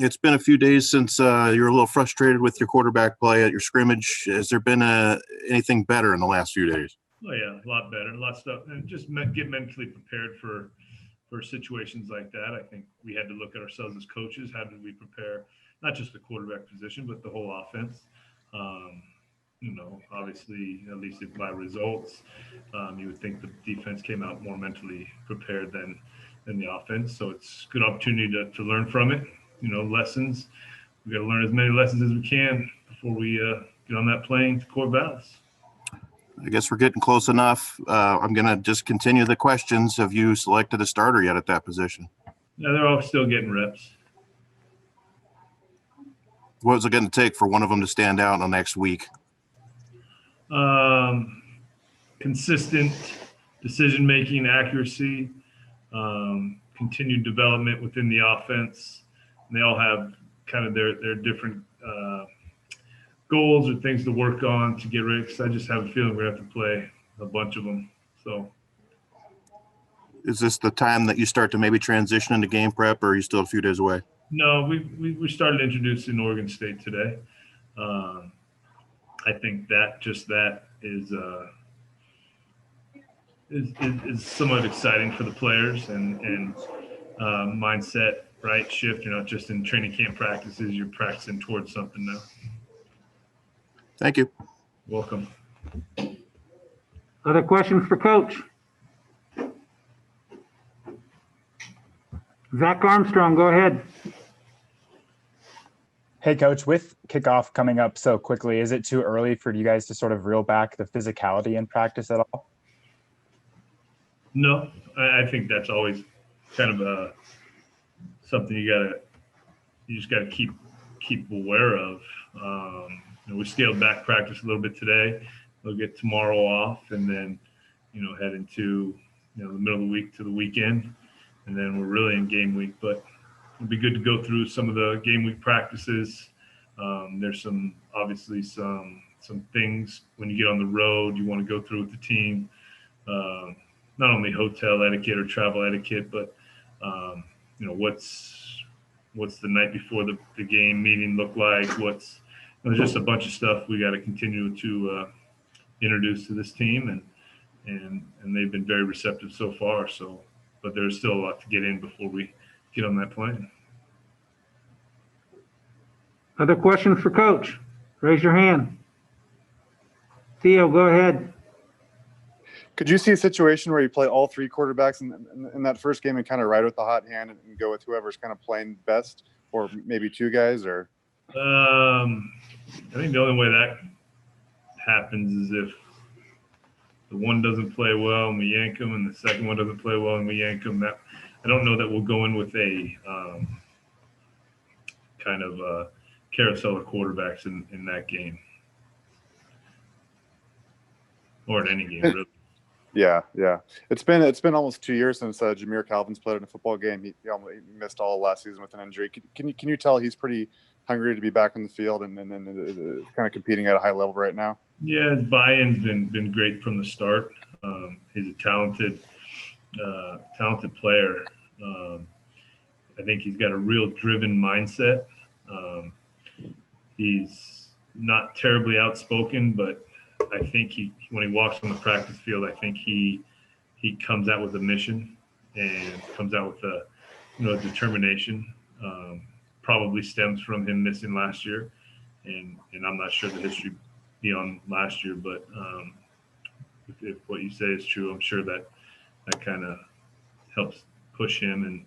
It's been a few days since you were a little frustrated with your quarterback play at your scrimmage. Has there been anything better in the last few days? Oh yeah, a lot better, a lot of stuff, and just get mentally prepared for situations like that. I think we had to look at ourselves as coaches. How did we prepare not just the quarterback position, but the whole offense? Um, obviously, at least by results, you would think the defense came out more mentally prepared than the offense. So it's a good opportunity to learn from it. Lessons. We got to learn as many lessons as we can before we get on that plane to Corvallis. I guess we're getting close enough. I'm going to just continue the questions. Have you selected a starter yet at that position? Yeah, they're all still getting reps. What is it going to take for one of them to stand out in the next week? Consistent decision-making, accuracy, continued development within the offense. And they all have kind of their different goals or things to work on to get ready. Because I just have a feeling we're going to have to play a bunch of them. So, is this the time that you start to maybe transition into game prep, or are you still a few days away? No, we started introducing Oregon State today. I think that is somewhat exciting for the players and mindset, right? Shift. You're not just in training camp practices. You're practicing towards something now. Thank you. Welcome. Other questions for Coach? Zach Armstrong, go ahead. Hey, Coach, with kickoff coming up so quickly, is it too early for you guys to sort of reel back the physicality in practice at all? No, I think that's always kind of something you just gotta keep aware of. We scaled back practice a little bit today. We'll get tomorrow off, and then head into the middle of the week to the weekend, and then we're really in game week. But it'd be good to go through some of the game week practices. There's obviously some things when you get on the road you want to go through with the team. Not only hotel etiquette or travel etiquette, but what's the night before the game meeting look like? There's just a bunch of stuff we got to continue to introduce to this team, and they've been very receptive so far. So, but there's still a lot to get in before we get on that plane. Other questions for Coach? Raise your hand. Theo, go ahead. Could you see a situation where you play all three quarterbacks in that first game and kind of ride with the hot hand and go with whoever's kind of playing best, or maybe two guys? Or I think the only way that happens is if the one doesn't play well and we yank them, and the second one doesn't play well and we yank them. I don't know that we'll go in with a kind of carousel of quarterbacks in that game, or in any game, really. Yeah. It's been almost 2 years since Jameer Calvin's played in a football game. He missed all of last season with an injury. Can you tell he's pretty hungry to be back on the field and kind of competing at a high level right now? Yeah, his buy-in's been great from the start. He's a talented player. I think he's got a real driven mindset. He's not terribly outspoken, but I think when he walks on the practice field, I think he comes out with a mission and comes out with a determination. Probably stems from him missing last year, and I'm not sure the history beyond last year, but if what you say is true, I'm sure that kind of helps push him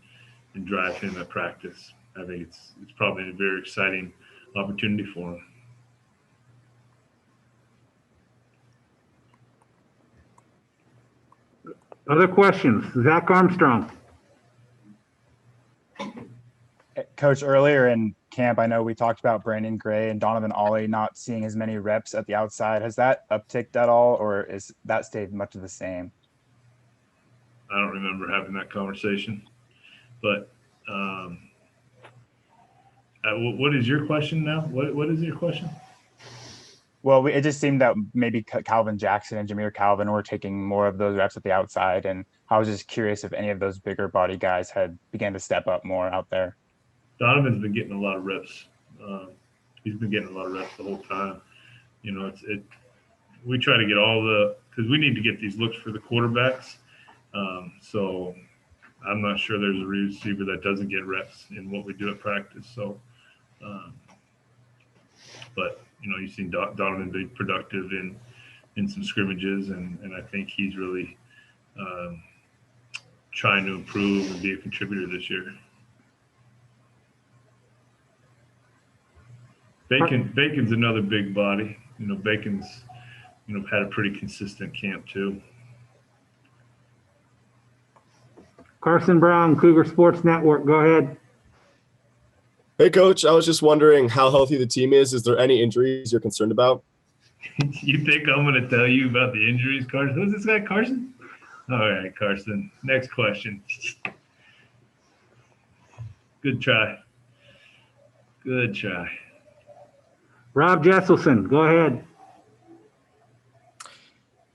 and drive him at practice. I think it's probably a very exciting opportunity for him. Other questions? Zach Armstrong. Coach, earlier in camp, I know we talked about Brandon Gray and Donovan Ollie not seeing as many reps at the outside. Has that upticked at all, or is that stayed much of the same? I don't remember having that conversation, but what is your question now? What is your question? Well, it just seemed that maybe Calvin Jackson and Jameer Calvin were taking more of those reps at the outside, and I was just curious if any of those bigger body guys had began to step up more out there. Donovan's been getting a lot of reps. He's been getting a lot of reps the whole time. You know, we try to get because we need to get these looks for the quarterbacks. So I'm not sure there's a receiver that doesn't get reps in what we do at practice. So, but you know, you've seen Donovan be productive in some scrimmages, and I think he's really trying to improve and be a contributor this year. Bacon's another big body. You know, Bacon's, you know, had a pretty consistent camp too. Carson Brown, Cougar Sports Network. Go ahead. Hey, Coach. I was just wondering how healthy the team is. Is there any injuries you're concerned about? You think I'm going to tell you about the injuries, Carson? Who's this guy, Carson? All right, Carson. Next question. Good try. Good try. Rob Jesselson, go ahead.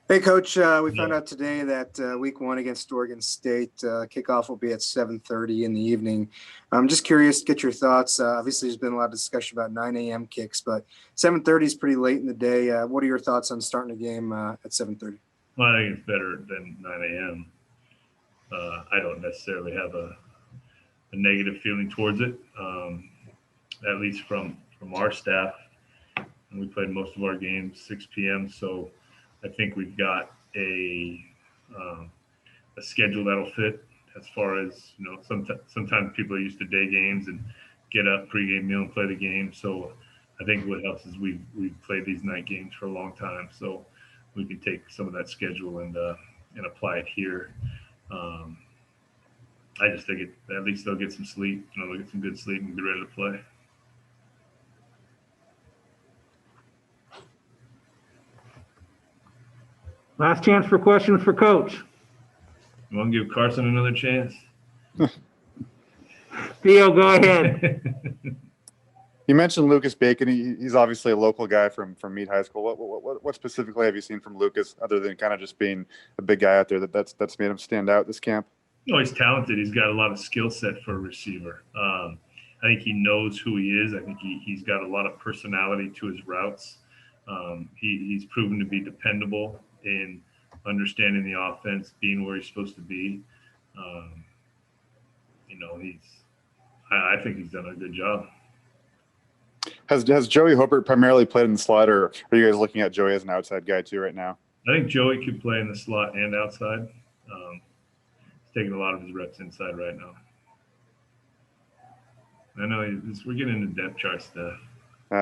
Hey, Coach. We found out today that week 1 against Oregon State kickoff will be at 7:30 in the evening. I'm just curious to get your thoughts. Obviously, there's been a lot of discussion about 9 a.m. kicks, but 7:30 is pretty late in the day. What are your thoughts on starting a game at 7:30? Well, I think it's better than 9 a.m. I don't necessarily have a negative feeling towards it, at least from our staff. And we played most of our games 6 p.m. So I think we've got a schedule that'll fit as far as, you know, sometimes people are used to day games and get up, pregame meal and play the game. So I think what helps is we've played these night games for a long time. So we can take some of that schedule and apply it here. I just think at least they'll get some sleep, you know, they'll get some good sleep and be ready to play. Last chance for questions for Coach. You want to give Carson another chance? Theo, go ahead. You mentioned Lucas Bacon. He's obviously a local guy from Meade High School. What specifically have you seen from Lucas, other than kind of just being a big guy out there that's made him stand out this camp? You know, he's talented. He's got a lot of skill set for a receiver. I think he knows who he is. I think he's got a lot of personality to his routes. He's proven to be dependable in understanding the offense, being where he's supposed to be. You know, I think he's done a good job. Has Joey Hobart primarily played in the slot, or are you guys looking at Joey as an outside guy too right now? I think Joey could play in the slot and outside. He's taking a lot of his reps inside right now. I know we're getting into depth chart stuff.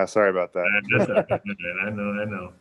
Sorry about that. That's all right, man. I know.